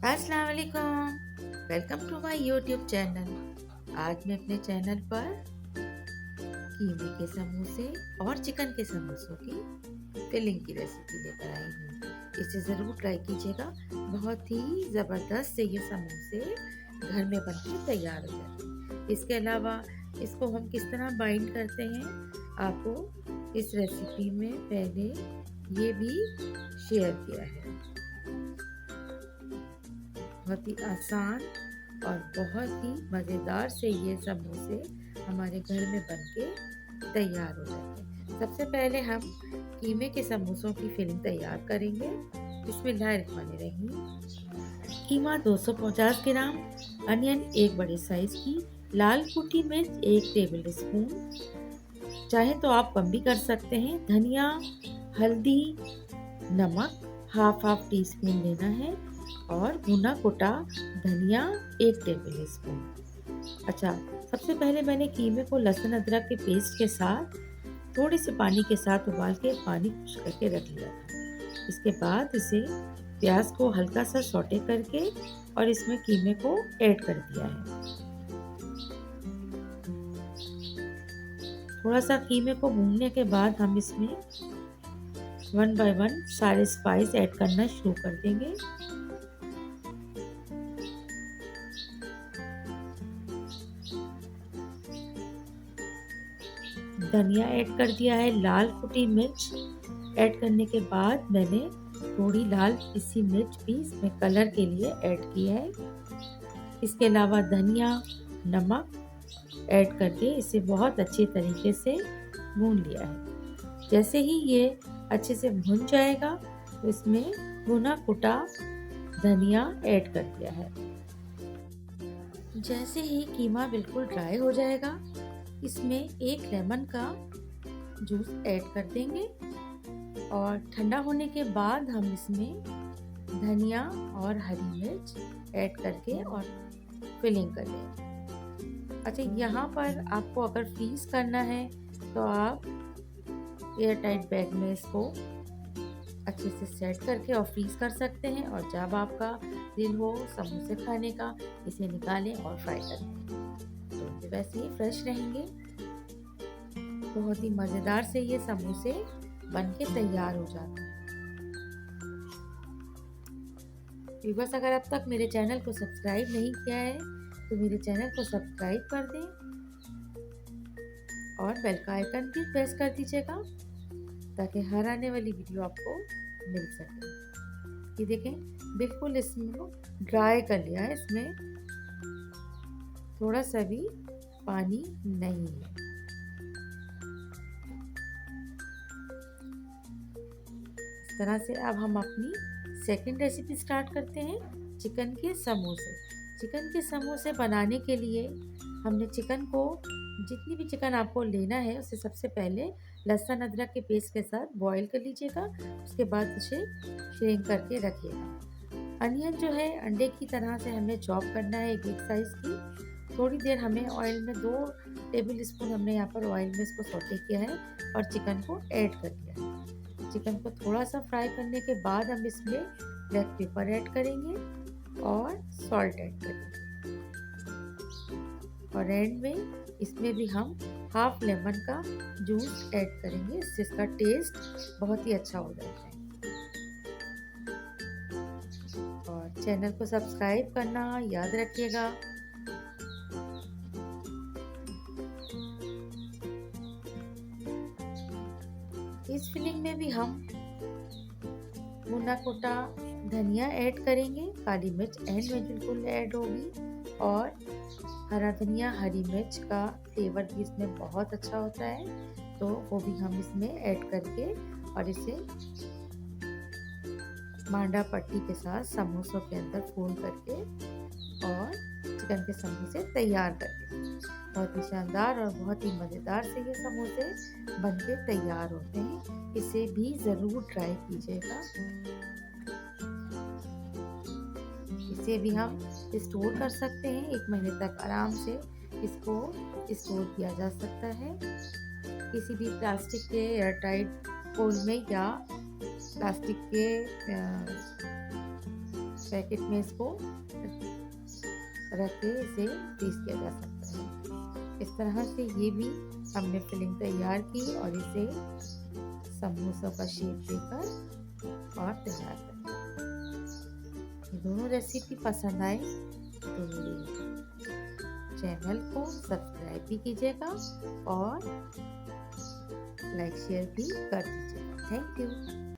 अस्सलाम वालेकुम। Welcome to my YouTube channel. आज मैं अपने चैनल पर कीमे के समोसे और चिकन के समोसों की फिलिंग की रेसिपी लेकर आई हूँ। इसे ज़रूर ट्राई कीजिएगा। बहुत ही ज़बरदस्त से ये समोसे घर में बनकर तैयार हो जाते हैं। इसके अलावा इसको हम किस तरह बाइंड करते हैं, आपको इस रेसिपी में पहले ये भी शेयर किया है। बहुत ही आसान और बहुत ही मज़ेदार से ये समोसे हमारे घर में बनके तैयार हो जाते हैं। सबसे पहले हम कीमे के समोसों की फिलिंग तैयार करेंगे। बिस्मिल्लाहिर्रहमानिर्रहीम। कीमा 250 ग्राम, अनियन एक बड़े साइज की, लाल कुटी मिर्च 1 टेबल स्पून, चाहे तो आप कम भी कर सकते हैं। धनिया, हल्दी, नमक हाफ हाफ टी स्पून लेना है और भुना कुटा धनिया 1 टेबल स्पून। अच्छा, सबसे पहले मैंने कीमे को लहसुन अदरक के पेस्ट के साथ थोड़े से पानी के साथ उबाल के पानी खुश करके रख लिया था। इसके बाद इसे प्याज को हल्का सा सौटे करके और इसमें कीमे को ऐड कर दिया है। थोड़ा सा कीमे को भूनने के बाद हम इसमें वन बाय वन सारे स्पाइस ऐड करना शुरू कर देंगे। धनिया ऐड कर दिया है, लाल कुटी मिर्च ऐड करने के बाद मैंने थोड़ी लाल पिसी मिर्च भी इसमें कलर के लिए ऐड की है। इसके अलावा धनिया, नमक ऐड करके इसे बहुत अच्छे तरीके से भून लिया है। जैसे ही ये अच्छे से भुन जाएगा तो इसमें भुना कुटा धनिया ऐड कर दिया है। जैसे ही कीमा बिल्कुल ड्राई हो जाएगा, इसमें 1 लेमन का जूस ऐड कर देंगे और ठंडा होने के बाद हम इसमें धनिया और हरी मिर्च ऐड करके और फिलिंग कर लें। अच्छा, यहाँ पर आपको अगर फ्रीज़ करना है तो आप एयर टाइट बैग में इसको अच्छे से सेट करके और फ्रीज़ कर सकते हैं, और जब आपका दिल हो समोसे खाने का, इसे निकालें और फ्राई कर लें। तो ये वैसे ही फ्रेश रहेंगे। बहुत ही मज़ेदार से ये समोसे बनके तैयार हो जाते हैं। व्यूअर्स, अगर अब तक मेरे चैनल को सब्सक्राइब नहीं किया है तो मेरे चैनल को सब्सक्राइब कर दें और बेल का आइकन भी प्रेस कर दीजिएगा ताकि हर आने वाली वीडियो आपको मिल सके। ये देखें, बिल्कुल इसमें ड्राई कर लिया है, इसमें थोड़ा सा भी पानी नहीं है। इस तरह से अब हम अपनी सेकंड रेसिपी स्टार्ट करते हैं, चिकन के समोसे। चिकन के समोसे बनाने के लिए हमने चिकन को, जितनी भी चिकन आपको लेना है उसे सबसे पहले लहसुन अदरक के पेस्ट के साथ बॉईल कर लीजिएगा। उसके बाद उसे श्रिंक करके रखिएगा। अनियन जो है अंडे की तरह से हमें चॉप करना है, एक साइज़ की। थोड़ी देर हमें ऑयल में 2 टेबल स्पून हमने यहाँ पर ऑयल में इसको सौटे किया है और चिकन को ऐड कर दिया है। चिकन को थोड़ा सा फ्राई करने के बाद हम इसमें ब्लैक पेपर ऐड करेंगे और सॉल्ट ऐड करेंगे, और एंड में इसमें भी हम हाफ लेमन का जूस ऐड करेंगे। इससे इसका टेस्ट बहुत ही अच्छा हो जाता है। और चैनल को सब्सक्राइब करना याद रखिएगा। इस फिलिंग में भी हम भुना कुटा धनिया ऐड करेंगे, काली मिर्च एंड में बिल्कुल ऐड होगी, और हरा धनिया हरी मिर्च का फ्लेवर भी इसमें बहुत अच्छा होता है, तो वो भी हम इसमें ऐड करके और इसे मांडा पट्टी के साथ समोसों के अंदर फोल्ड करके और चिकन के समोसे तैयार करके, बहुत ही शानदार और बहुत ही मज़ेदार से ये समोसे बनके तैयार होते हैं। इसे भी ज़रूर ट्राई कीजिएगा। इसे भी हम स्टोर कर सकते हैं, 1 महीने तक आराम से इसको स्टोर किया जा सकता है किसी भी प्लास्टिक के एयर टाइट बोल में या प्लास्टिक के पैकेट में इसको रख के इसे पीस किया जा सकता है। इस तरह से ये भी हमने फिलिंग तैयार की और इसे समोसों का शेप देकर और तैयार कर। ये दोनों रेसिपी पसंद आए तो मेरे चैनल को सब्सक्राइब भी कीजिएगा और लाइक शेयर भी कर दीजिएगा। Thank you.